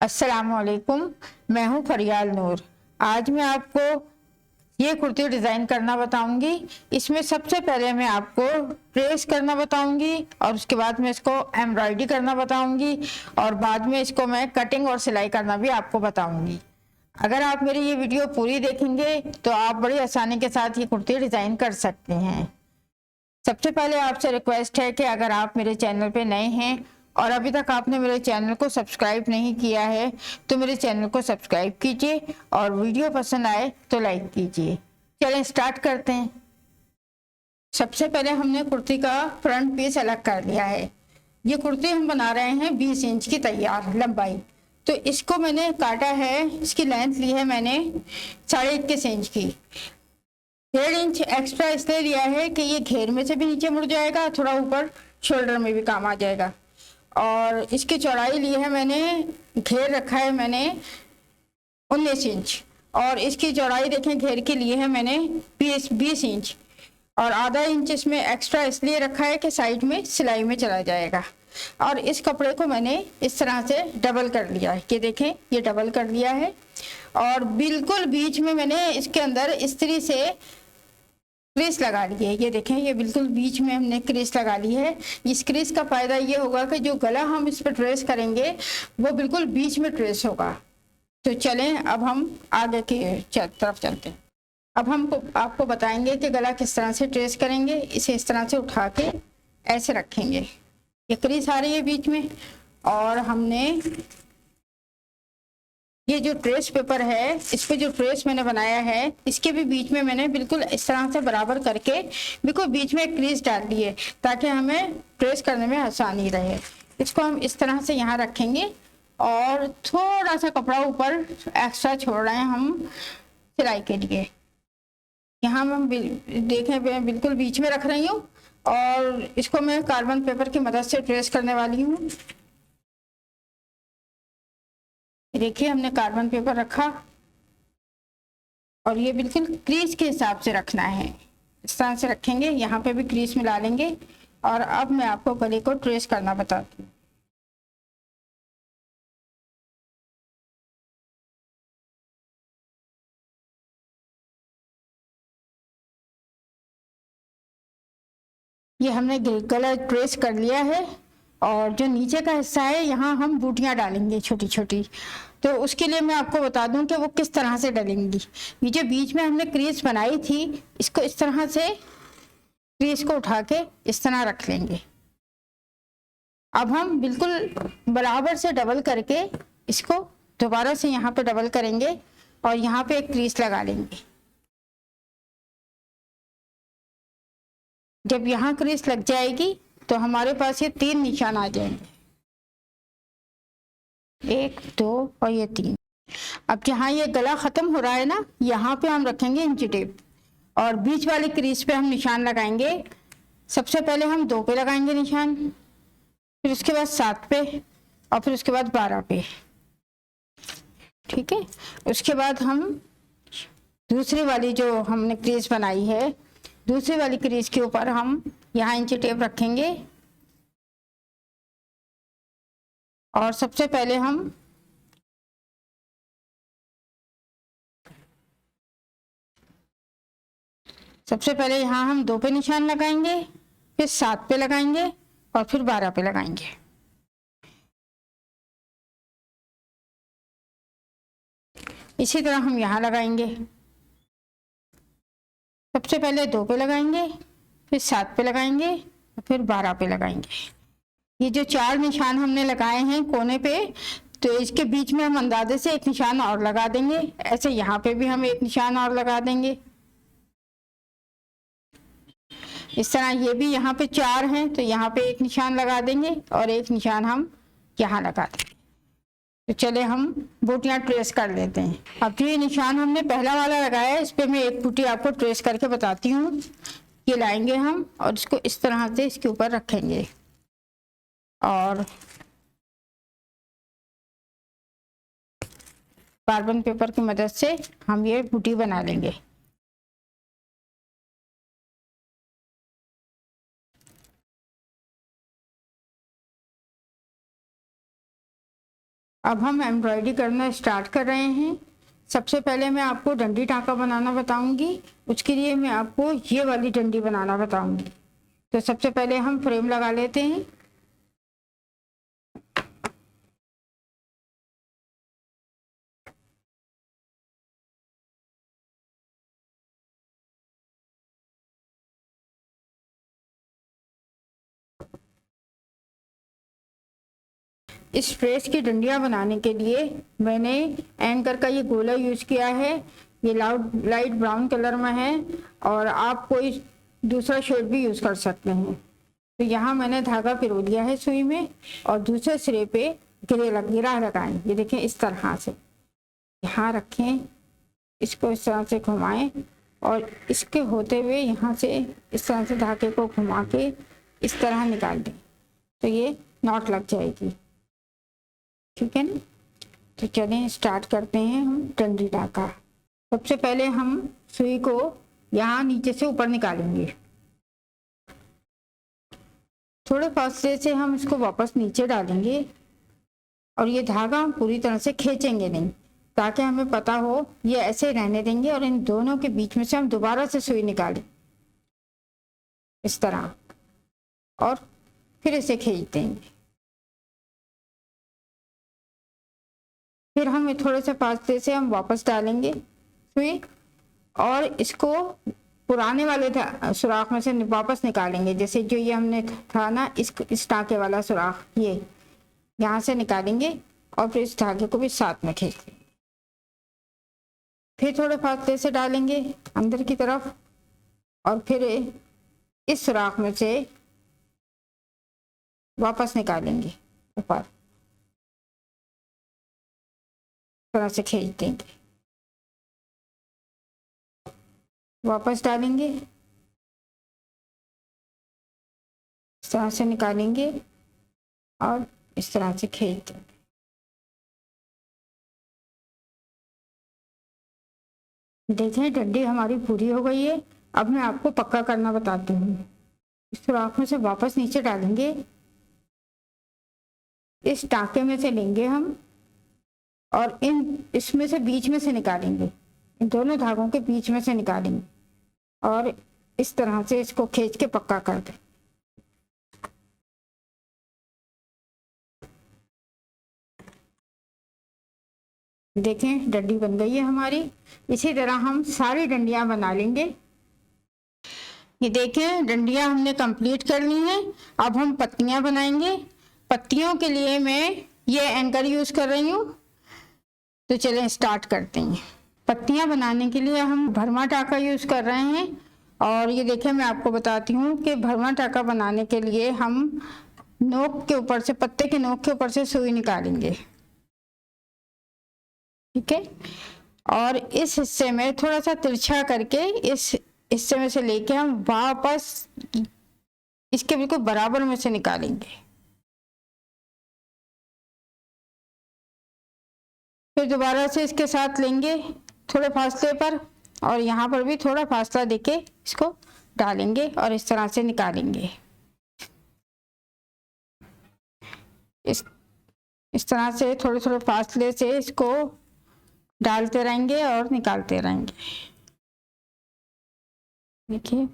अस्सलामुअलैकुम, मैं हूँ फरियाल नूर। आज मैं आपको ये कुर्ती डिज़ाइन करना बताऊंगी। इसमें सबसे पहले मैं आपको प्रेस करना बताऊंगी और उसके बाद में इसको एम्ब्रॉयडरी करना बताऊंगी और बाद में इसको मैं कटिंग और सिलाई करना भी आपको बताऊंगी। अगर आप मेरी ये वीडियो पूरी देखेंगे तो आप बड़ी आसानी के साथ ये कुर्ती डिज़ाइन कर सकते हैं। सबसे पहले आपसे रिक्वेस्ट है कि अगर आप मेरे चैनल पे नए हैं और अभी तक आपने मेरे चैनल को सब्सक्राइब नहीं किया है तो मेरे चैनल को सब्सक्राइब कीजिए और वीडियो पसंद आए तो लाइक कीजिए। चलें स्टार्ट करते हैं। सबसे पहले हमने कुर्ती का फ्रंट पीस अलग कर लिया है। ये कुर्ती हम बना रहे हैं 20 इंच की तैयार लंबाई। तो इसको मैंने काटा है, इसकी लेंथ ली है मैंने 21.5 इंच की। 1.5 इंच एक्स्ट्रा इसलिए लिया है कि ये घेर में से भी नीचे मुड़ जाएगा, थोड़ा ऊपर शोल्डर में भी काम आ जाएगा। और इसकी चौड़ाई ली है मैंने, घेर रखा है मैंने 19 इंच और इसकी चौड़ाई देखें घेर के लिए है मैंने 20 इंच और आधा इंच इसमें एक्स्ट्रा इसलिए रखा है कि साइड में सिलाई में चला जाएगा। और इस कपड़े को मैंने इस तरह से डबल कर लिया है कि देखें ये डबल कर लिया है और बिल्कुल बीच में मैंने इसके अंदर इस्त्री से क्रीज लगा ली है। ये देखें ये बिल्कुल बीच में हमने क्रीज लगा ली है। इस क्रीज का फायदा ये होगा कि जो गला हम इस पर ट्रेस करेंगे वो बिल्कुल बीच में ट्रेस होगा। तो चलें अब हम आगे की तरफ चलते हैं। अब हम आपको बताएंगे कि गला किस तरह से ट्रेस करेंगे। इसे इस तरह से उठा के ऐसे रखेंगे, ये क्रीज आ रही है बीच में और हमने ये जो ट्रेस पेपर है इस पे जो ट्रेस मैंने बनाया है इसके भी बीच में मैंने बिल्कुल इस तरह से बराबर करके बिल्कुल बीच में एक क्रीज डाल दी है ताकि हमें ट्रेस करने में आसानी रहे। इसको हम इस तरह से यहाँ रखेंगे और थोड़ा सा कपड़ा ऊपर एक्स्ट्रा छोड़ रहे हैं हम सिलाई के लिए। यहाँ हम देखें मैं बिल्कुल बीच में रख रही हूँ और इसको मैं कार्बन पेपर की मदद से ट्रेस करने वाली हूँ। देखिए हमने कार्बन पेपर रखा और ये बिल्कुल क्रीज के हिसाब से रखना है। इस तरह से रखेंगे, यहाँ पे भी क्रीज मिला लेंगे और अब मैं आपको गले को ट्रेस करना बताती हूँ। ये हमने गला ट्रेस कर लिया है और जो नीचे का हिस्सा है यहाँ हम बूटियाँ डालेंगे छोटी छोटी। तो उसके लिए मैं आपको बता दूं कि वो किस तरह से डलेंगी। ये जो बीच में हमने क्रीज बनाई थी इसको इस तरह से क्रीज को उठा के इस तरह रख लेंगे। अब हम बिल्कुल बराबर से डबल करके इसको दोबारा से यहाँ पे डबल करेंगे और यहाँ पे एक क्रीज लगा लेंगे। जब यहाँ क्रीज लग जाएगी तो हमारे पास ये 3 निशान आ जाएंगे, 1 2 और ये 3। अब जहाँ ये गला खत्म हो रहा है ना यहाँ पे हम रखेंगे इंची टेप और बीच वाली क्रीज पे हम निशान लगाएंगे। सबसे पहले हम 2 पे लगाएंगे निशान, फिर उसके बाद 7 पे और फिर उसके बाद 12 पे। ठीक है, उसके बाद हम दूसरी वाली जो हमने क्रीज बनाई है दूसरी वाली क्रीज के ऊपर हम यहाँ इंची टेप रखेंगे और सबसे पहले हम यहाँ हम 2 पे निशान लगाएंगे, फिर 7 पे लगाएंगे और फिर 12 पे लगाएंगे। इसी तरह हम यहाँ लगाएंगे, सबसे पहले 2 पे लगाएंगे, फिर 7 पे लगाएंगे और फिर 12 पे लगाएंगे। ये जो 4 निशान हमने लगाए हैं कोने पे तो इसके बीच में हम अंदाजे से एक निशान और लगा देंगे। ऐसे यहाँ पे भी हम एक निशान और लगा देंगे। इस तरह ये भी यहाँ पे 4 हैं तो यहाँ पे एक निशान लगा देंगे और एक निशान हम यहाँ लगा देंगे। तो चले हम बूटियाँ ट्रेस कर लेते हैं। अब जो ये निशान हमने पहला वाला लगाया है इस पर मैं एक बूटी आपको ट्रेस करके बताती हूँ। ये लाएंगे हम और इसको इस तरह से इसके ऊपर रखेंगे और कार्बन पेपर की मदद से हम ये बूटी बना लेंगे। अब हम एम्ब्रॉयडरी करना स्टार्ट कर रहे हैं। सबसे पहले मैं आपको डंडी टाँका बनाना बताऊंगी। उसके लिए मैं आपको ये वाली डंडी बनाना बताऊंगी। तो सबसे पहले हम फ्रेम लगा लेते हैं। इस ड्रेस की डंडियाँ बनाने के लिए मैंने एंकर का ये गोला यूज़ किया है। ये लाइट ब्राउन कलर में है और आप कोई दूसरा शेड भी यूज़ कर सकते हैं। तो यहाँ मैंने धागा पिरो दिया है सुई में और दूसरे सिरे पे गिरा लगाएं। ये देखें, इस तरह से यहाँ रखें, इसको इस तरह से घुमाएं और इसके होते हुए यहाँ से इस तरह से धागे को घुमा के इस तरह निकाल दें तो ये नॉट लग जाएगी। ठीक है ना। तो चलें स्टार्ट करते हैं हम डंडी टाँका। सबसे पहले हम सुई को यहाँ नीचे से ऊपर निकालेंगे। थोड़े फासले से हम इसको वापस नीचे डालेंगे और ये धागा हम पूरी तरह से खींचेंगे नहीं, ताकि हमें पता हो। ये ऐसे रहने देंगे और इन दोनों के बीच में से हम दोबारा से सुई निकालें इस तरह और फिर इसे खींच देंगे। फिर हम थोड़े से फासले से हम वापस डालेंगे सुई और इसको पुराने वाले सुराख में से वापस निकालेंगे। जैसे जो ये हमने था ना, इस टाँके वाला सुराख, ये यहाँ से निकालेंगे और फिर इस धागे को भी साथ में खींच लेंगे। फिर थोड़े फासले से डालेंगे अंदर की तरफ और फिर इस सुराख में से वापस निकालेंगे ऊपर, तरह से खींच देंगे, वापस डालेंगे, इस तरह से निकालेंगे और इस तरह से खींच देंगे। देखें, डंडी हमारी पूरी हो गई है। अब मैं आपको पक्का करना बताती हूँ। इस सुराख में से वापस नीचे डालेंगे, इस टाँके में से लेंगे हम और इसमें से बीच में से निकालेंगे, इन दोनों धागों के बीच में से निकालेंगे और इस तरह से इसको खींच के पक्का कर दें। देखें, डंडी बन गई है हमारी। इसी तरह हम सारी डंडियां बना लेंगे। ये देखें, डंडियां हमने कंप्लीट कर ली हैं। अब हम पत्तियां बनाएंगे। पत्तियों के लिए मैं ये एंकर यूज कर रही हूँ। तो चलें स्टार्ट करते हैं। पत्तियां बनाने के लिए हम भरमा टाँका यूज कर रहे हैं और ये देखें, मैं आपको बताती हूँ कि भरमा टाँका बनाने के लिए हम नोक के ऊपर से, पत्ते के नोक के ऊपर से सुई निकालेंगे। ठीक है। और इस हिस्से में थोड़ा सा तिरछा करके इस हिस्से में से लेके हम वापस इसके बिल्कुल बराबर में से निकालेंगे। फिर दोबारा से इसके साथ लेंगे थोड़े फासले पर और यहाँ पर भी थोड़ा फासला देके इसको डालेंगे और इस तरह से निकालेंगे। इस तरह से थोड़े थोड़े फासले से इसको डालते रहेंगे और निकालते रहेंगे। देखिए,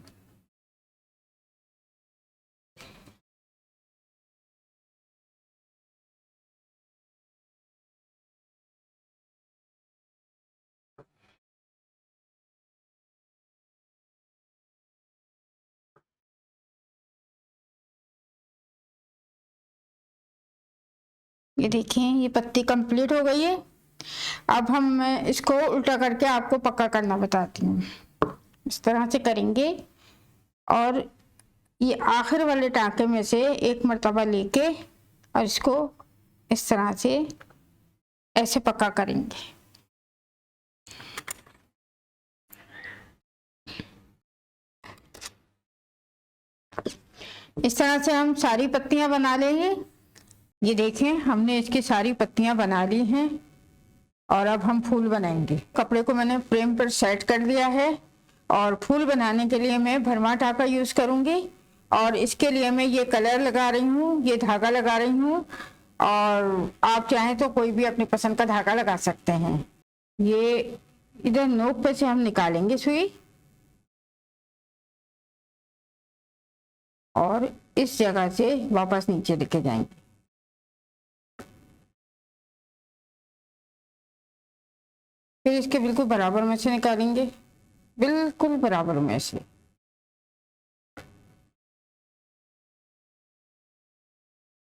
ये देखिए, ये पत्ती कंप्लीट हो गई है। अब हम इसको उल्टा करके आपको पक्का करना बताती हूँ। इस तरह से करेंगे और ये आखिर वाले टाँके में से एक मर्तबा लेके और इसको इस तरह से ऐसे पक्का करेंगे। इस तरह से हम सारी पत्तियां बना लेंगे। ये देखें, हमने इसकी सारी पत्तियां बना ली हैं और अब हम फूल बनाएंगे। कपड़े को मैंने फ्रेम पर सेट कर दिया है और फूल बनाने के लिए मैं भरमा टाँका यूज करूंगी और इसके लिए मैं ये कलर लगा रही हूँ, ये धागा लगा रही हूँ और आप चाहें तो कोई भी अपनी पसंद का धागा लगा सकते हैं। ये इधर नोक पे से हम निकालेंगे सुई और इस जगह से वापस नीचे लेके जाएंगे। फिर इसके बिल्कुल बराबर में से निकालेंगे, बिल्कुल बराबर में से।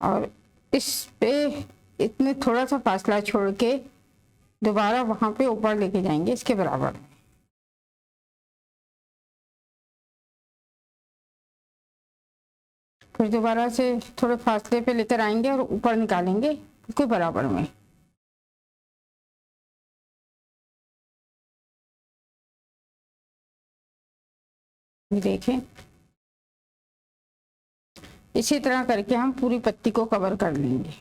और इस पे इतने थोड़ा सा फासला छोड़ के दोबारा वहां पे ऊपर लेके जाएंगे इसके बराबर में। फिर दोबारा से थोड़े फासले पे लेकर आएंगे और ऊपर निकालेंगे बिल्कुल बराबर में। ये देखें, इसी तरह करके हम पूरी पत्ती को कवर कर लेंगे।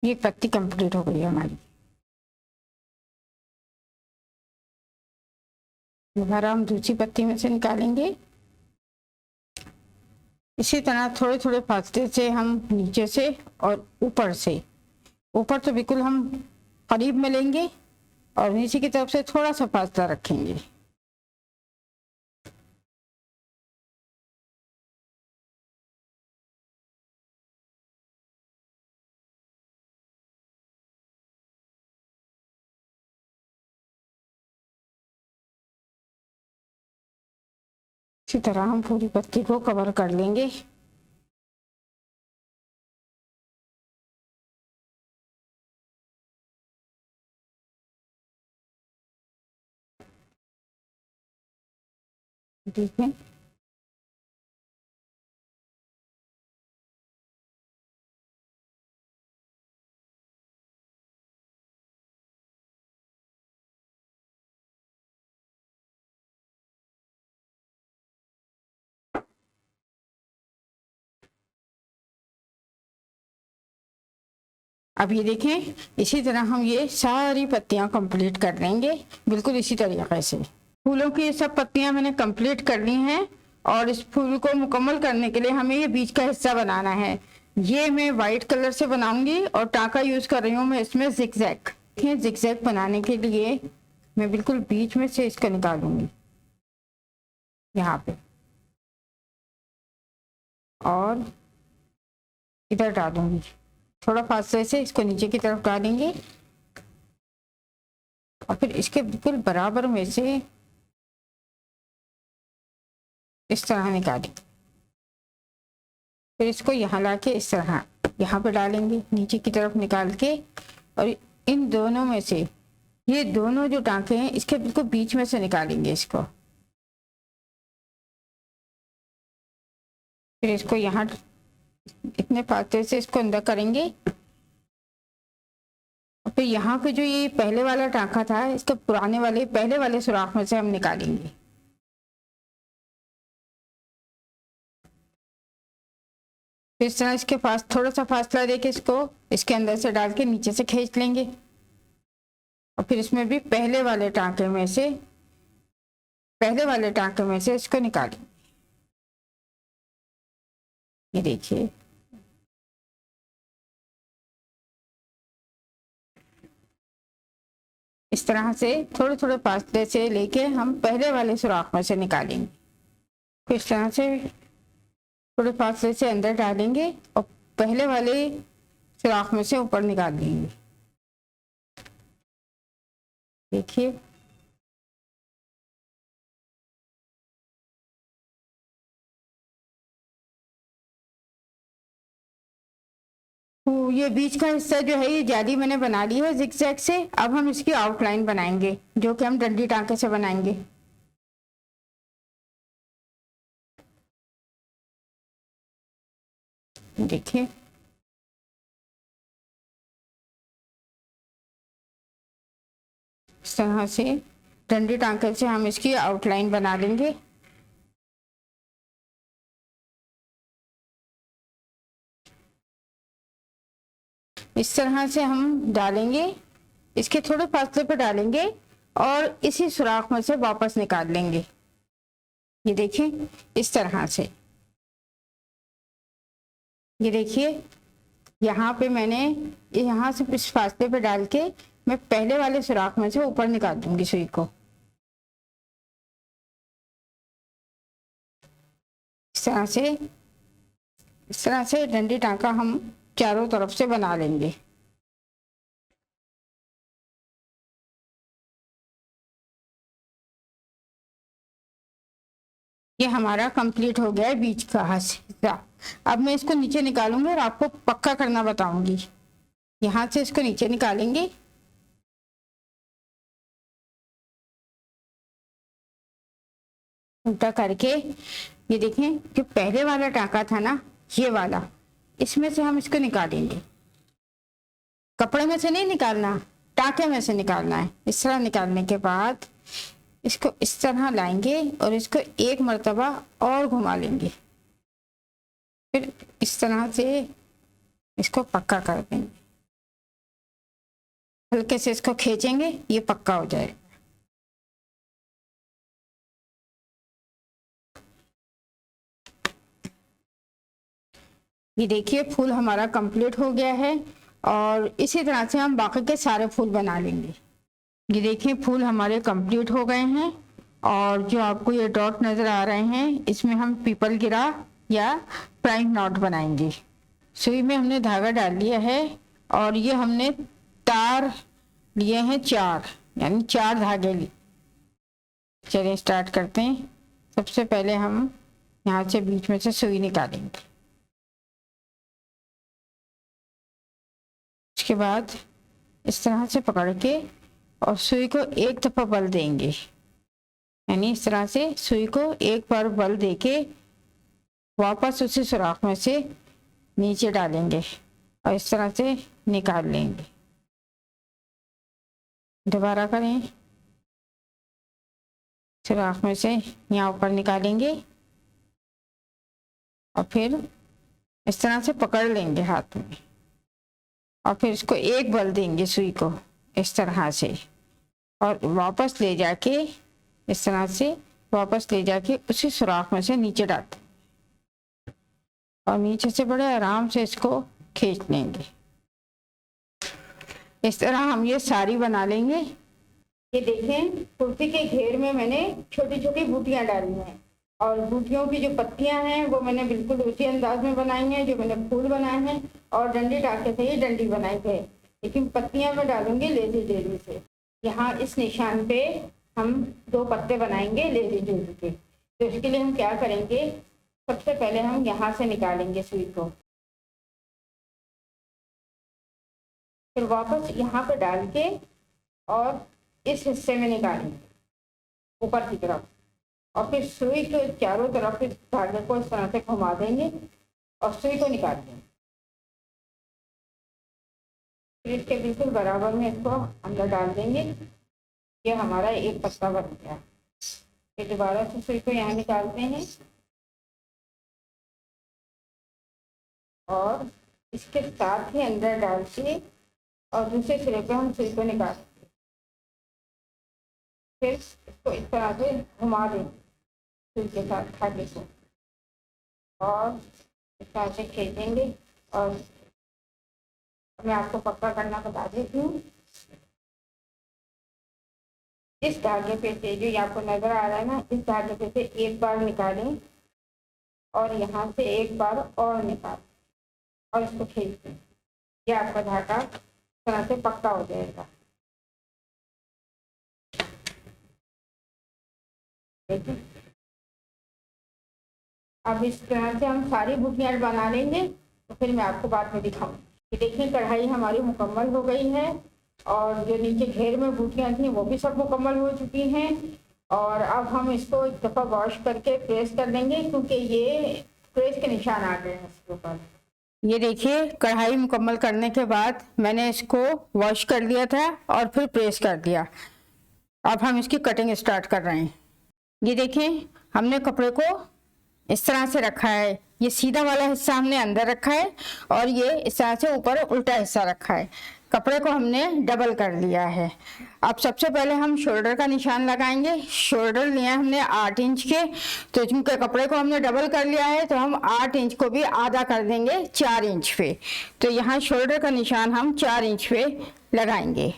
ये पत्ती कंप्लीट हो गई है हमारी। दोबारा हम दूसरी पत्ती में से निकालेंगे। इसी तरह थोड़े थोड़े फासले से हम नीचे से और ऊपर से, ऊपर तो बिल्कुल हम करीब में लेंगे और नीचे की तरफ से थोड़ा सा फासला रखेंगे। इसी तरह हम पूरी पत्ती को कवर कर लेंगे। ठीक है, अब ये देखें, इसी तरह हम ये सारी पत्तियां कंप्लीट कर लेंगे बिल्कुल इसी तरीके से। फूलों की ये सब पत्तियां मैंने कंप्लीट कर ली हैं और इस फूल को मुकम्मल करने के लिए हमें ये बीच का हिस्सा बनाना है। ये मैं वाइट कलर से बनाऊंगी और टांका यूज कर रही हूँ मैं इसमें जिगजैग। देखिए, जिगजैग बनाने के लिए मैं बिल्कुल बीच में से इसको निकालूंगी यहाँ पे और इधर डालूंगी। थोड़ा फासले से इसको नीचे की तरफ डालेंगे और फिर इसके बिल्कुल बराबर में से इस तरह निकालेंगे। फिर इसको यहाँ लाके इस तरह यहाँ पे डालेंगे नीचे की तरफ निकाल के, और इन दोनों में से ये दोनों जो टांके हैं इसके बिल्कुल बीच में से निकालेंगे इसको। फिर इसको यहाँ इतने फासले से इसको अंदर करेंगे और फिर यहाँ पे जो ये पहले वाला टांका था इसके पुराने वाले पहले वाले सुराख में से हम निकालेंगे। फिर इस तरह इसके पास थोड़ा सा फासला देके इसको इसके अंदर से डाल के नीचे से खींच लेंगे और फिर इसमें भी पहले वाले टांके में से इसको निकालेंगे। ये देखिए, इस तरह से थोड़े थोड़े फासले से लेके हम पहले वाले सुराख में से निकालेंगे। फिर इस तरह से थोड़े फासले से अंदर डालेंगे और पहले वाले सुराख में से ऊपर निकाल देंगे। देखिए, तो ये बीच का हिस्सा जो है ये जाली मैंने बना ली है जिगजैग से। अब हम इसकी आउटलाइन बनाएंगे जो कि हम डंडी टांके से बनाएंगे। देखिए, इस तरह से डंडी टांके से हम इसकी आउटलाइन बना लेंगे। इस तरह से हम डालेंगे इसके थोड़े फासले पे डालेंगे और इसी सुराख में से वापस निकाल लेंगे। ये देखिए इस तरह से। ये देखिए यहाँ पे मैंने यहाँ से इस फासले पे डाल के मैं पहले वाले सुराख में से ऊपर निकाल दूंगी सुई को। इस तरह से डंडी टांका हम चारों तरफ से बना लेंगे। ये हमारा कंप्लीट हो गया है बीच का हिस्सा। अब मैं इसको नीचे निकालूंगी और आपको पक्का करना बताऊंगी। यहाँ से इसको नीचे निकालेंगे, उल्टा करके। ये देखें कि पहले वाला टांका था ना, ये वाला, इसमें से हम इसको निकालेंगे। कपड़े में से नहीं निकालना, टांके में से निकालना है। इस तरह निकालने के बाद इसको इस तरह लाएंगे और इसको एक मर्तबा और घुमा लेंगे, फिर इस तरह से इसको पक्का कर देंगे। हल्के से इसको खींचेंगे, ये पक्का हो जाएगा। ये देखिए फूल हमारा कंप्लीट हो गया है और इसी तरह से हम बाकी के सारे फूल बना लेंगे। ये देखिए फूल हमारे कंप्लीट हो गए हैं और जो आपको ये डॉट नज़र आ रहे हैं, इसमें हम पीपल गिरा या प्राइम नॉट बनाएंगे। सुई में हमने धागा डाल लिया है और ये हमने तार लिए हैं 4, यानी 4 धागे लिए। चलिए स्टार्ट करते हैं। सबसे पहले हम यहाँ से बीच में से सुई निकालेंगे। उसके बाद इस तरह से पकड़ के और सुई को एक दफ़ा बल देंगे, यानी इस तरह से सुई को एक बार बल देके वापस उसी सुराख में से नीचे डालेंगे और इस तरह से निकाल लेंगे। दोबारा करें, सुराख में से यहाँ ऊपर निकालेंगे और फिर इस तरह से पकड़ लेंगे हाथ में और फिर इसको एक बल देंगे सुई को इस तरह से और वापस ले जाके इस तरह से वापस ले जाके उसी सुराख में से नीचे डालते और नीचे से बड़े आराम से इसको खींच लेंगे। इस तरह हम ये सारी बना लेंगे। ये देखें कुर्ती के घेर में मैंने छोटी छोटी बूटियां डाली हैं और बूटियों की जो पत्तियां हैं वो मैंने बिल्कुल उसी अंदाज में बनाई हैं जो मैंने फूल बनाए हैं और डंडी टाके से ही डंडी बनाई है, लेकिन पत्तियां मैं डालूंगी लेजी डेजी से। यहाँ इस निशान पे हम 2 पत्ते बनाएंगे लेजी डेजी के। तो इसके लिए हम क्या करेंगे, सबसे पहले हम यहाँ से निकालेंगे सुई को, फिर वापस यहाँ पे डाल के और इस हिस्से में निकालेंगे ऊपर की तरफ और फिर सुई के चारों तरफ इस धागे को इस तरह से घुमा देंगे और सुई को निकाल देंगे। फिर इसके बिल्कुल बराबर में इसको अंदर डाल देंगे। ये हमारा एक पत्ता बन गया। फिर दोबारा से सुई को यहाँ निकालते हैं और इसके साथ ही अंदर डाल के और दूसरे सिरे पे हम सुई को निकालते हैं। फिर इसको इस तरह से घुमा देंगे सुई के साथ धागे को और इस तरह से खींचेंगे। और मैं आपको पक्का करना बता देती हूँ। इस धागे पे से जो आपको नजर आ रहा है ना, इस धागे पे से एक बार निकालें और यहाँ से एक बार और निकालें और इसको खींच दें। ये आपका धागा इस तरह से पक्का हो जाएगा। देखिए अब इस तरह से हम सारी बूटियां बना लेंगे तो फिर मैं आपको बाद में दिखाऊंगी। ये देखिए कढ़ाई हमारी मुकम्मल हो गई है और जो नीचे घेर में बूटियां थी वो भी सब मुकम्मल हो चुकी हैं। और अब हम इसको एक दफ़ा वॉश करके प्रेस कर लेंगे क्योंकि ये प्रेस के निशान आ गए हैं इसके ऊपर। ये देखिए कढ़ाई मुकम्मल करने के बाद मैंने इसको वॉश कर लिया था और फिर प्रेस कर दिया। अब हम इसकी कटिंग स्टार्ट कर रहे हैं। ये देखिए हमने कपड़े को इस तरह से रखा है। ये सीधा वाला हिस्सा हमने अंदर रखा है और ये इस तरह से ऊपर उल्टा हिस्सा रखा है। कपड़े को हमने डबल कर लिया है। अब सबसे पहले हम शोल्डर का निशान लगाएंगे। शोल्डर लिया हमने 8 इंच के, तो चूंकि कपड़े को हमने डबल कर लिया है तो हम 8 इंच को भी आधा कर देंगे 4 इंच पे। तो यहाँ शोल्डर का निशान हम 4 इंच पे लगाएंगे।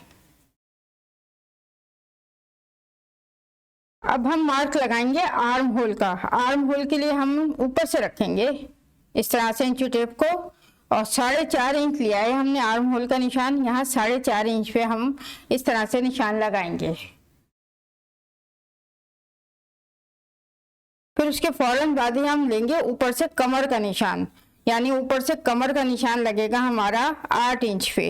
अब हम मार्क लगाएंगे आर्म होल का। आर्म होल के लिए हम ऊपर से रखेंगे इस तरह से इंची टेप को, और 4.5 इंच लिया है हमने आर्म होल का निशान। यहाँ 4.5 इंच पे हम इस तरह से निशान लगाएंगे। फिर उसके फौरन बाद ही हम लेंगे ऊपर से कमर का निशान, यानी ऊपर से कमर का निशान लगेगा हमारा 8 इंच पे।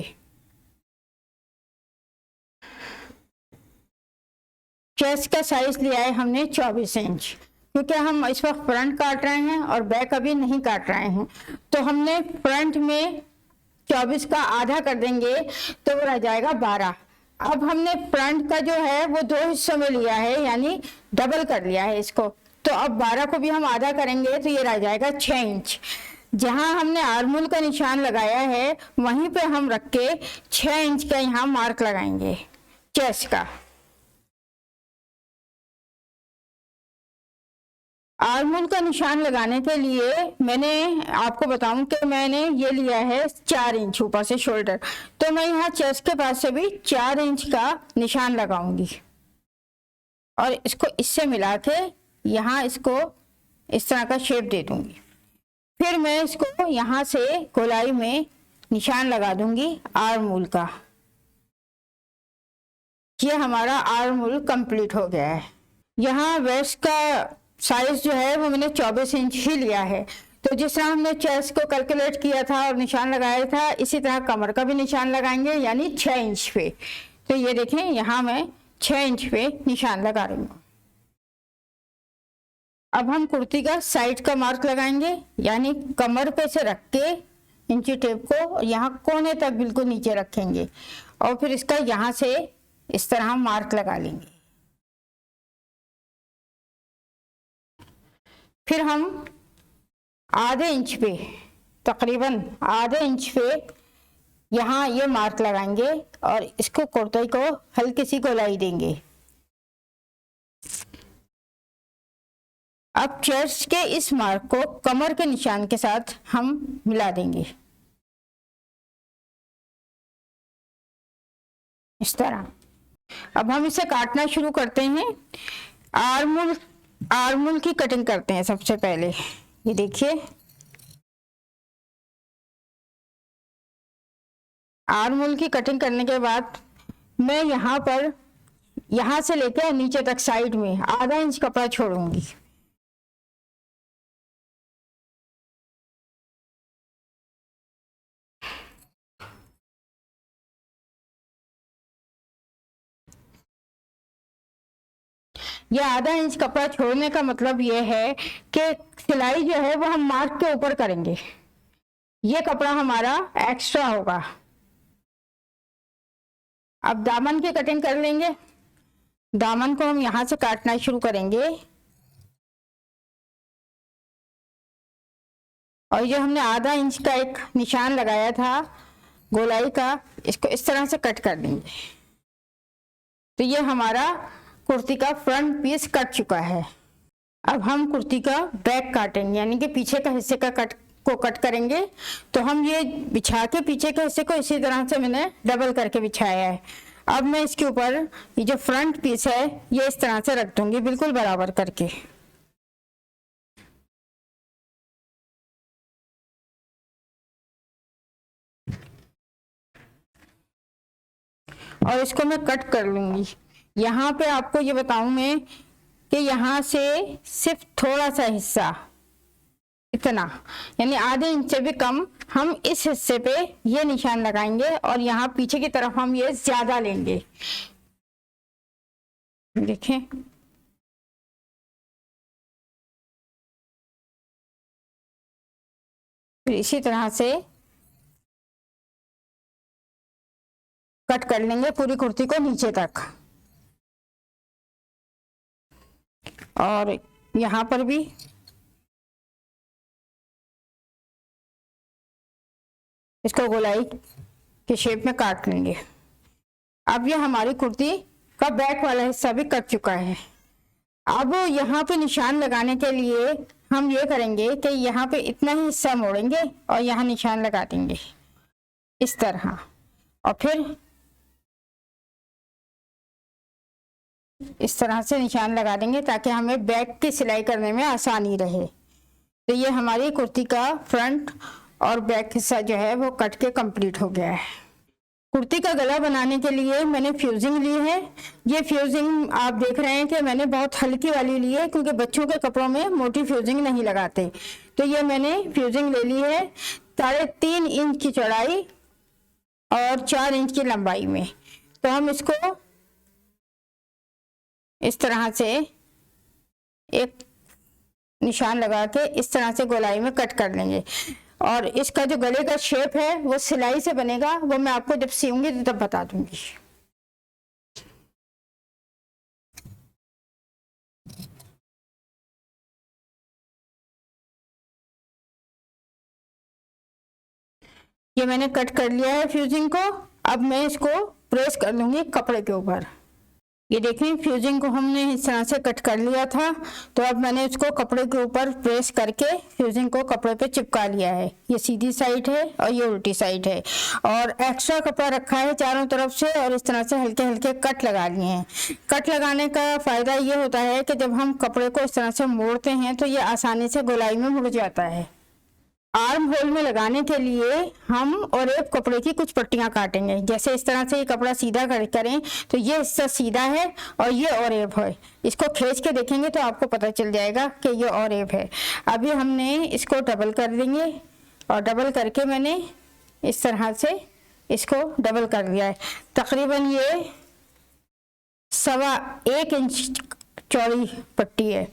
चेस्ट का साइज लिया है हमने 24 इंच, क्योंकि हम इस वक्त फ्रंट काट रहे हैं और बैक अभी नहीं काट रहे हैं, तो हमने फ्रंट में 24 का आधा कर देंगे तो वो रह जाएगा 12। अब हमने फ्रंट का जो है वो 2 हिस्सों में लिया है, यानी डबल कर लिया है इसको, तो अब 12 को भी हम आधा करेंगे तो ये रह जाएगा 6 इंच। जहां हमने आर्महोल का निशान लगाया है वहीं पे हम रख के 6 इंच का यहाँ मार्क लगाएंगे चेस्ट का। आर्महोल का निशान लगाने के लिए मैंने आपको बताऊं कि मैंने ये लिया है 4 इंच ऊपर से शोल्डर, तो मैं यहाँ चेस्ट के पास से भी 4 इंच का निशान लगाऊंगी और इसको इससे मिला के यहाँ इसको इस तरह का शेप दे दूंगी। फिर मैं इसको यहाँ से गोलाई में निशान लगा दूंगी आर्महोल का। ये हमारा आर्महोल कंप्लीट हो गया है। यहाँ वेस्ट का साइज जो है वो मैंने 24 इंच ही लिया है, तो जिस तरह हमने चेस्ट को कैलकुलेट किया था और निशान लगाया था, इसी तरह कमर का भी निशान लगाएंगे, यानी 6 इंच पे। तो ये देखें यहाँ मैं 6 इंच पे निशान लगा रही हूँ। अब हम कुर्ती का साइड का मार्क लगाएंगे, यानी कमर पे से रख के इंची टेप को यहाँ कोने तक बिल्कुल नीचे रखेंगे और फिर इसका यहाँ से इस तरह मार्क लगा लेंगे। फिर हम आधे इंच पे, तकरीबन आधे इंच पे यहाँ ये मार्क लगाएंगे और इसको कुर्ते को हल्की सी गोलाई देंगे। अब चेस्ट के इस मार्क को कमर के निशान के साथ हम मिला देंगे इस तरह। अब हम इसे काटना शुरू करते हैं। आर्महोल की कटिंग करते हैं सबसे पहले। ये देखिए आर्महोल की कटिंग करने के बाद मैं यहाँ पर यहाँ से लेकर नीचे तक साइड में आधा इंच कपड़ा छोड़ूंगी। यह आधा इंच कपड़ा छोड़ने का मतलब यह है कि सिलाई जो है वो हम मार्क के ऊपर करेंगे, ये कपड़ा हमारा एक्स्ट्रा होगा। अब दामन की कटिंग कर लेंगे। दामन को हम यहां से काटना शुरू करेंगे और ये हमने आधा इंच का एक निशान लगाया था गोलाई का, इसको इस तरह से कट कर देंगे। तो ये हमारा कुर्ती का फ्रंट पीस कट चुका है। अब हम कुर्ती का बैक काटेंगे, यानी कि पीछे का हिस्से का कट करेंगे। तो हम ये बिछा के पीछे के हिस्से को इसी तरह से मैंने डबल करके बिछाया है। अब मैं इसके ऊपर ये जो फ्रंट पीस है ये इस तरह से रख दूंगी बिल्कुल बराबर करके। और इसको मैं कट कर लूंगी। यहाँ पे आपको ये बताऊं मैं कि यहाँ से सिर्फ थोड़ा सा हिस्सा, इतना यानी आधे इंच से भी कम, हम इस हिस्से पे ये निशान लगाएंगे और यहाँ पीछे की तरफ हम ये ज्यादा लेंगे। देखें फिर इसी तरह से कट कर लेंगे पूरी कुर्ती को नीचे तक। और यहाँ पर भी इसको गोलाई के शेप में काट लेंगे। अब ये हमारी कुर्ती का बैक वाला हिस्सा भी कट चुका है। अब यहाँ पे निशान लगाने के लिए हम ये करेंगे कि यहाँ पे इतना ही हिस्सा मोड़ेंगे और यहाँ निशान लगा देंगे इस तरह, और फिर इस तरह से निशान लगा देंगे ताकि हमें बैक की सिलाई करने में आसानी रहे। तो ये हमारी कुर्ती का फ्रंट और बैक हिस्सा जो है वो कट के कंप्लीट हो गया है। कुर्ती का गला बनाने के लिए मैंने फ्यूजिंग ली है। ये फ्यूजिंग आप देख रहे हैं कि मैंने बहुत हल्की वाली ली है, क्योंकि बच्चों के कपड़ों में मोटी फ्यूजिंग नहीं लगाते। तो ये मैंने फ्यूजिंग ले ली है 3.5 इंच की चौड़ाई और 4 इंच की लंबाई में। तो हम इसको इस तरह से एक निशान लगा के इस तरह से गोलाई में कट कर लेंगे, और इसका जो गले का शेप है वो सिलाई से बनेगा, वो मैं आपको जब सीऊंगी तो तब बता दूंगी। ये मैंने कट कर लिया है फ्यूजिंग को। अब मैं इसको प्रेस कर लूंगी कपड़े के ऊपर। ये देखें फ्यूजिंग को हमने इस तरह से कट कर लिया था, तो अब मैंने इसको कपड़े के ऊपर प्रेस करके फ्यूजिंग को कपड़े पे चिपका लिया है। ये सीधी साइड है और ये उल्टी साइड है, और एक्स्ट्रा कपड़ा रखा है चारों तरफ से, और इस तरह से हल्के हल्के कट लगा लिए हैं। कट लगाने का फ़ायदा ये होता है कि जब हम कपड़े को इस तरह से मोड़ते हैं तो ये आसानी से गोलाई में मुड़ जाता है। आर्म होल में लगाने के लिए हम और एक कपड़े की कुछ पट्टियां काटेंगे। जैसे इस तरह से ये कपड़ा सीधा करें तो ये हिस्सा सीधा है और ये ऑरेब है। इसको खींच के देखेंगे तो आपको पता चल जाएगा कि ये ऑरेब है। अभी हमने इसको डबल कर देंगे, और डबल करके मैंने इस तरह से इसको डबल कर दिया है। तकरीबन ये 1.25 इंच चौड़ी पट्टी है।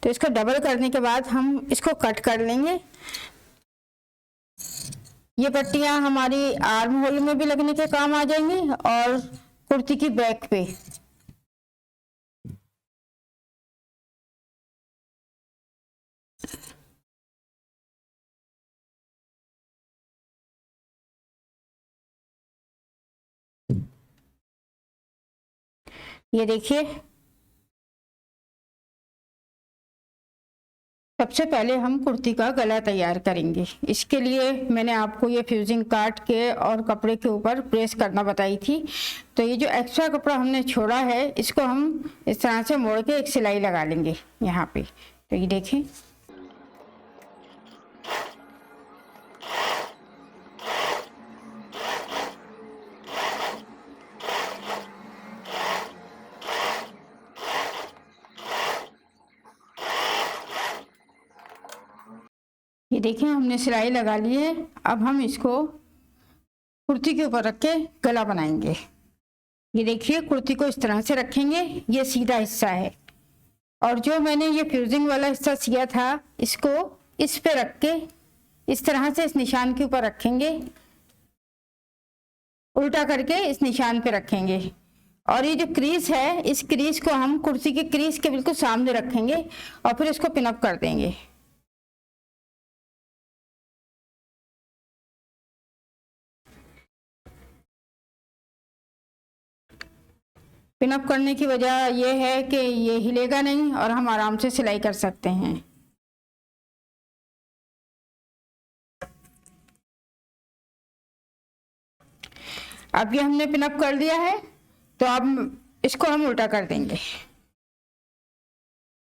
तो इसको डबल करने के बाद हम इसको कट कर लेंगे। ये पट्टियां हमारी आर्म होल में भी लगने के काम आ जाएंगी और कुर्ती की बैक पे। ये देखिए, सबसे पहले हम कुर्ती का गला तैयार करेंगे। इसके लिए मैंने आपको ये फ्यूजिंग काट के और कपड़े के ऊपर प्रेस करना बताई थी। तो ये जो एक्स्ट्रा कपड़ा हमने छोड़ा है इसको हम इस तरह से मोड़ के एक सिलाई लगा लेंगे यहाँ पे। तो ये देखें, ये देखें हमने सिलाई लगा ली है। अब हम इसको कुर्ती के ऊपर रख के गला बनाएंगे। ये देखिए, कुर्ती को इस तरह से रखेंगे, ये सीधा हिस्सा है, और जो मैंने ये फ्यूजिंग वाला हिस्सा सिया था इसको इस पे रख के इस तरह से इस निशान के ऊपर रखेंगे, उल्टा करके इस निशान पे रखेंगे। और ये जो क्रीज है इस क्रीज को हम कुर्ती के क्रीज के बिल्कुल सामने रखेंगे और फिर इसको पिन अप कर देंगे। पिन अप करने की वजह यह है कि ये हिलेगा नहीं और हम आराम से सिलाई कर सकते हैं। अब ये हमने पिन अप कर दिया है, तो अब इसको हम उल्टा कर देंगे।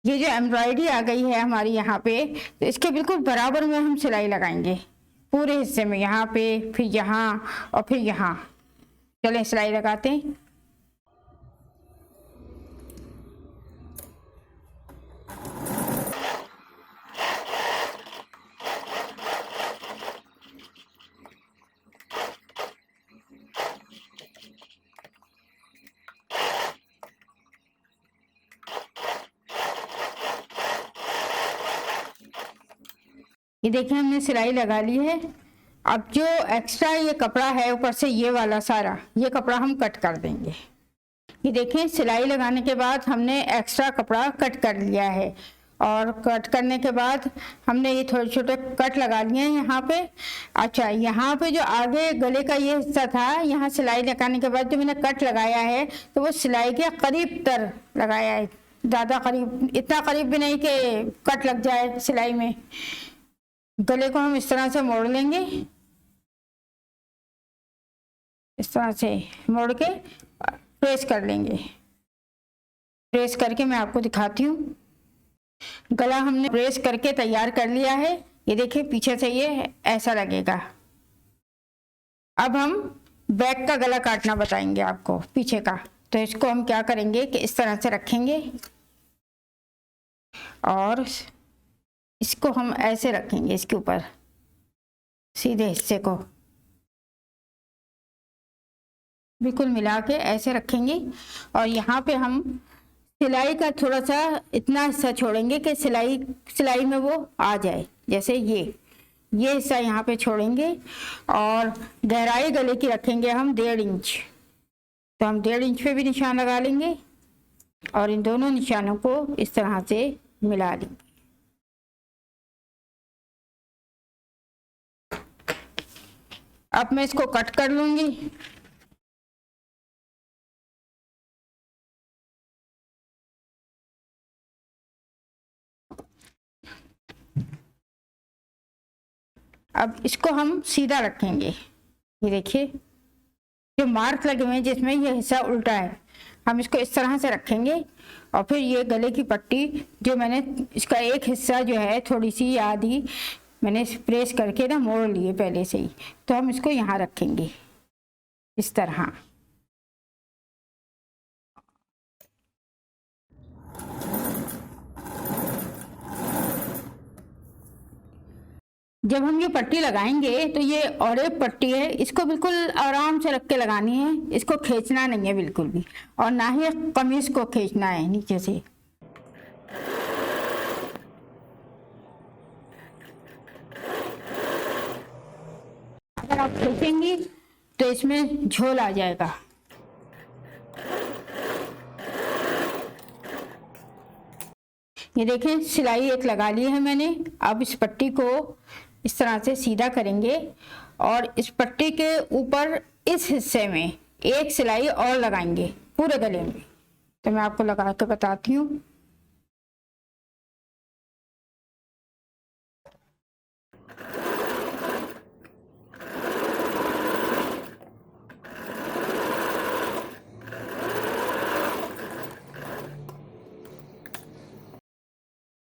ये जो एम्ब्रॉयडरी आ गई है हमारी यहाँ पे, तो इसके बिल्कुल बराबर में हम सिलाई लगाएंगे पूरे हिस्से में, यहाँ पे, फिर यहाँ और फिर यहाँ। चलें सिलाई लगाते हैं। ये देखिए हमने सिलाई लगा ली है। अब जो एक्स्ट्रा ये कपड़ा है ऊपर से ये वाला सारा, ये कपड़ा हम कट कर देंगे। ये देखिए सिलाई लगाने के बाद हमने एक्स्ट्रा कपड़ा कट कर लिया है, और कट करने के बाद हमने ये थोड़े छोटे कट लगा लिए हैं यहाँ पे। अच्छा, यहाँ पे जो आगे गले का ये हिस्सा था, यहाँ सिलाई लगाने के बाद जो मैंने कट लगाया है तो वो सिलाई के करीब तर लगाया है, ज़्यादा करीब, इतना करीब भी नहीं कि कट लग जाए सिलाई में। गले को हम इस तरह से मोड़ लेंगे, इस तरह से मोड़ के प्रेस कर लेंगे। प्रेस करके मैं आपको दिखाती हूँ। गला हमने प्रेस करके तैयार कर लिया है। ये देखिए पीछे से ये ऐसा लगेगा। अब हम बैक का गला काटना बताएंगे आपको, पीछे का। तो इसको हम क्या करेंगे कि इस तरह से रखेंगे और इसको हम ऐसे रखेंगे, इसके ऊपर सीधे हिस्से को बिल्कुल मिला के ऐसे रखेंगे। और यहाँ पे हम सिलाई का थोड़ा सा इतना हिस्सा छोड़ेंगे कि सिलाई में वो आ जाए, जैसे ये हिस्सा यहाँ पे छोड़ेंगे। और गहराई गले की रखेंगे हम 1.5 इंच। तो हम 1.5 इंच पे भी निशान लगा लेंगे और इन दोनों निशानों को इस तरह से मिला लेंगे। अब मैं इसको कट कर लूंगी। अब इसको हम सीधा रखेंगे। ये देखिए जो मार्क लगे हुए हैं जिसमें ये हिस्सा उल्टा है, हम इसको इस तरह से रखेंगे। और फिर ये गले की पट्टी जो मैंने, इसका एक हिस्सा जो है थोड़ी सी आधी मैंने प्रेस करके ना मोड़ लिए पहले से ही, तो हम इसको यहाँ रखेंगे इस तरह। जब हम ये पट्टी लगाएंगे तो ये और एक पट्टी है, इसको बिल्कुल आराम से रख के लगानी है, इसको खींचना नहीं है बिल्कुल भी, और ना ही कमीज को खींचना है नीचे से। अगर आप खींचेंगी तो इसमें झोल आ जाएगा। ये देखें सिलाई एक लगा ली है मैंने। अब इस पट्टी को इस तरह से सीधा करेंगे और इस पट्टी के ऊपर इस हिस्से में एक सिलाई और लगाएंगे पूरे गले में। तो मैं आपको लगा के बताती हूँ।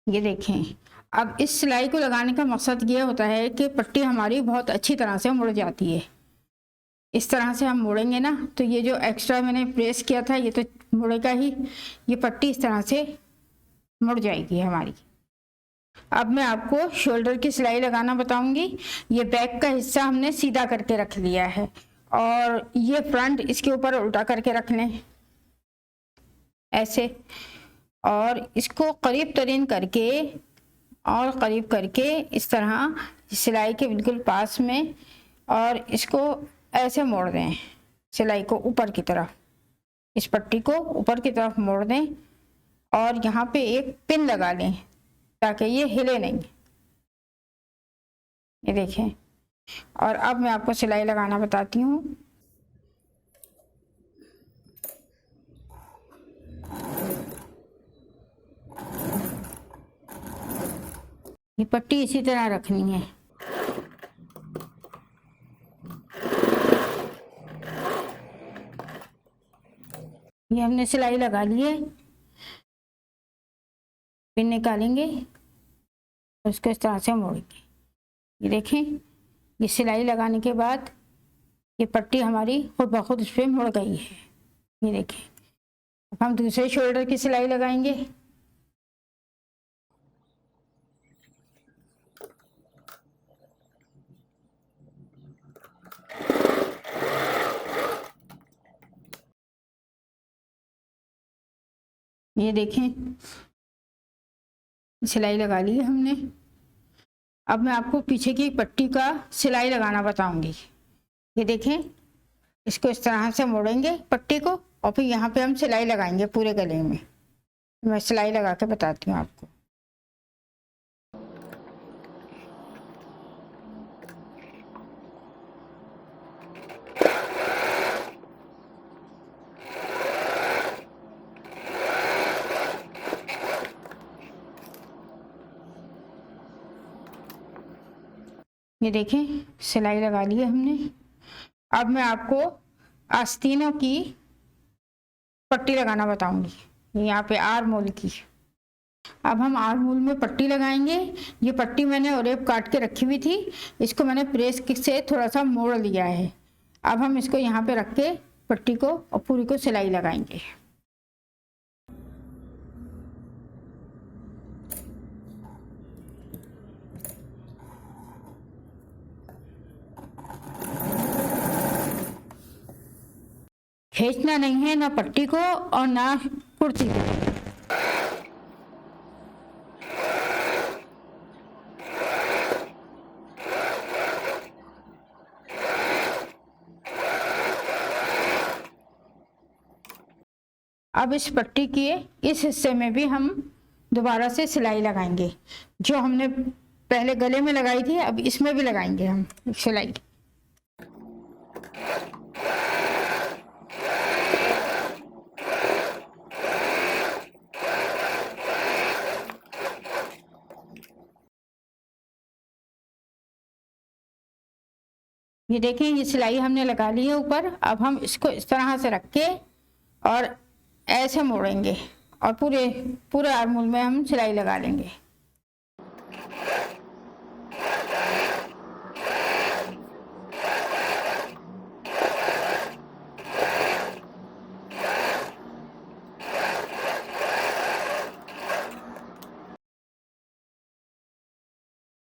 ये देखें, अब इस सिलाई को लगाने का मकसद ये होता है कि पट्टी हमारी बहुत अच्छी तरह से मुड़ जाती है। इस तरह से हम मोड़ेंगे ना तो ये जो एक्स्ट्रा मैंने प्रेस किया था ये तो मुड़ेगा ही, ये पट्टी इस तरह से मुड़ जाएगी हमारी। अब मैं आपको शोल्डर की सिलाई लगाना बताऊंगी। ये बैक का हिस्सा हमने सीधा करके रख लिया है और ये फ्रंट इसके ऊपर उल्टा करके रख लें ऐसे, और इसको करीब तरीन करके और करीब करके इस तरह सिलाई के बिल्कुल पास में, और इसको ऐसे मोड़ दें, सिलाई को ऊपर की तरफ, इस पट्टी को ऊपर की तरफ मोड़ दें और यहाँ पे एक पिन लगा लें ताकि ये हिले नहीं। ये देखें, और अब मैं आपको सिलाई लगाना बताती हूँ। ये पट्टी इसी तरह रखनी है। ये हमने सिलाई लगा ली है, पिन निकालेंगे और इसको इस तरह से मोड़ेंगे। ये देखें, ये सिलाई लगाने के बाद ये पट्टी हमारी खुद ब खुद इस पर मुड़ गई है। ये देखें, अब हम दूसरे शोल्डर की सिलाई लगाएंगे। ये देखें सिलाई लगा ली है हमने। अब मैं आपको पीछे की पट्टी का सिलाई लगाना बताऊंगी। ये देखें, इसको इस तरह से मोड़ेंगे पट्टी को और फिर यहाँ पे हम सिलाई लगाएंगे पूरे गले में। मैं सिलाई लगा के बताती हूँ आपको। ये देखें सिलाई लगा ली है हमने। अब मैं आपको आस्तीनों की पट्टी लगाना बताऊंगी, यहाँ पे आर्म होल की। अब हम आर्म होल में पट्टी लगाएंगे। ये पट्टी मैंने ओरेप काट के रखी हुई थी, इसको मैंने प्रेस से थोड़ा सा मोड़ लिया है। अब हम इसको यहाँ पे रख के पट्टी को और पूरी को सिलाई लगाएंगे। खींचना नहीं है ना पट्टी को और ना कुर्ती को। अब इस पट्टी के इस हिस्से में भी हम दोबारा से सिलाई लगाएंगे। जो हमने पहले गले में लगाई थी, अब इसमें भी लगाएंगे हम सिलाई। ये देखें, ये सिलाई हमने लगा ली है ऊपर। अब हम इसको इस तरह से रख के और ऐसे मोड़ेंगे और पूरे आर्म होल में हम सिलाई लगा लेंगे।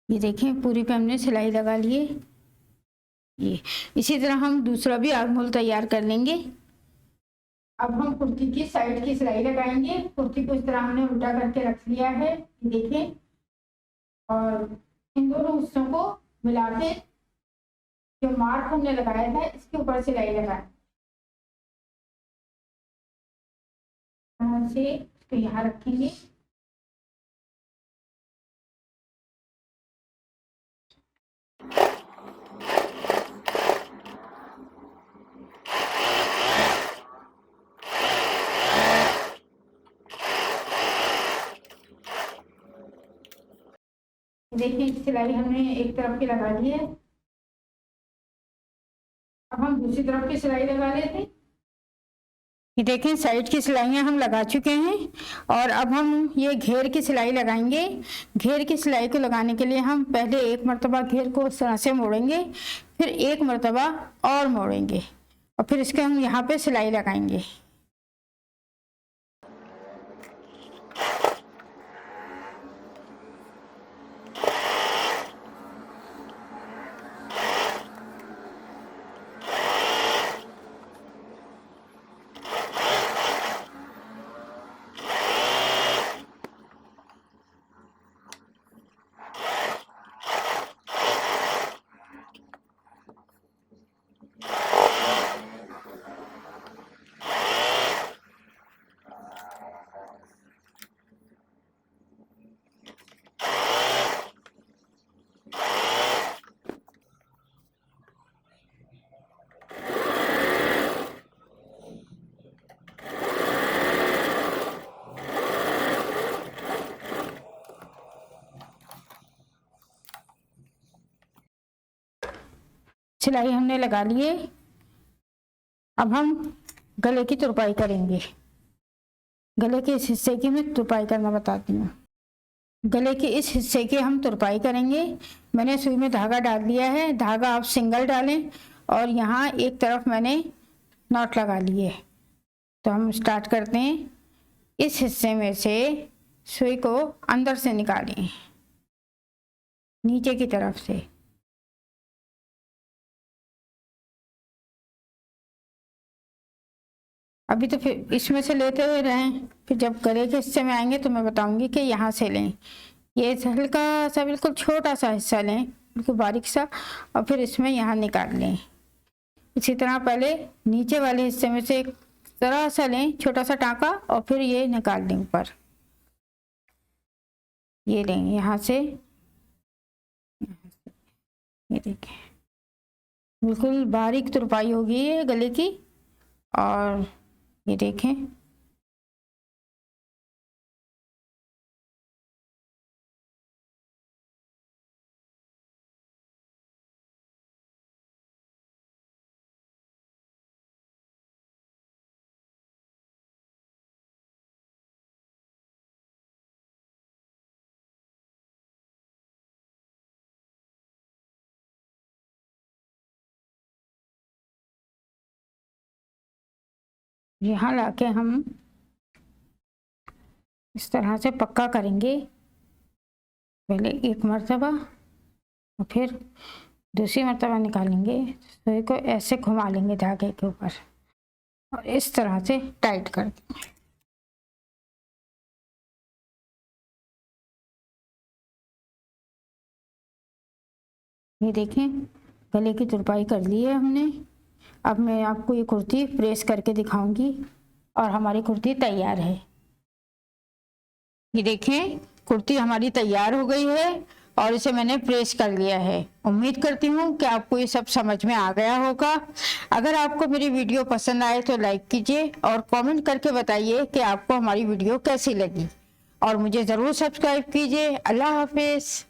ये देखें पूरी पे हमने सिलाई लगा ली है। ये इसी तरह हम दूसरा भी आर्म होल तैयार कर लेंगे। अब हम कुर्ती की साइड की सिलाई लगाएंगे। कुर्ती को इस तरह हमने उल्टा करके रख लिया है, देखें, और इन दोनों हिस्सों को मिला के जो मार्क हमने लगाया था इसके ऊपर सिलाई लगाएं। से इसको यहाँ रखेंगे। देखिए सिलाई हमने एक तरफ की लगा ली है। अब हम दूसरी तरफ की सिलाई लगा लेते हैं। ये देखें साइड की सिलाइयाँ हम लगा चुके हैं और अब हम ये घेर की सिलाई लगाएंगे। घेर की सिलाई को लगाने के लिए हम पहले एक मरतबा घेर को इस तरह से मोड़ेंगे, फिर एक मरतबा और मोड़ेंगे और फिर इसके हम यहाँ पे सिलाई लगाएंगे। सिलाई हमने लगा ली है। अब हम गले की तुरपाई करेंगे। गले के इस हिस्से की मैं तुरपाई करना बताती हूँ। गले के इस हिस्से की हम तुरपाई करेंगे। मैंने सुई में धागा डाल दिया है, धागा आप सिंगल डालें और यहाँ एक तरफ मैंने नॉट लगा लिए। तो हम स्टार्ट करते हैं। इस हिस्से में से सुई को अंदर से निकालें, नीचे की तरफ से। अभी तो फिर इसमें से लेते हुए रहें, फिर जब गले के हिस्से में आएंगे तो मैं बताऊंगी कि यहाँ से लें। ये हल्का सा बिल्कुल छोटा सा हिस्सा लें, बिल्कुल बारीक सा, और फिर इसमें यहाँ निकाल लें। इसी तरह पहले नीचे वाले हिस्से में से एक जरा सा लें, छोटा सा टाँका, और फिर ये निकाल लें ऊपर। ये लें यहाँ से, ये देखें बिल्कुल बारीक तुरपाई होगी ये गले की। और ये देखें यहाँ लाके हम इस तरह से पक्का करेंगे। पहले एक मर्तबा और फिर दूसरी मर्तबा निकालेंगे, सुई को ऐसे घुमा लेंगे धागे के ऊपर और इस तरह से टाइट कर देंगे। ये देखें, गले की तुरपाई कर ली है हमने। अब मैं आपको ये कुर्ती प्रेस करके दिखाऊंगी और हमारी कुर्ती तैयार है। ये देखें, कुर्ती हमारी तैयार हो गई है और इसे मैंने प्रेस कर लिया है। उम्मीद करती हूँ कि आपको ये सब समझ में आ गया होगा। अगर आपको मेरी वीडियो पसंद आए तो लाइक कीजिए और कमेंट करके बताइए कि आपको हमारी वीडियो कैसी लगी और मुझे ज़रूर सब्सक्राइब कीजिए। अल्लाह हाफिज़।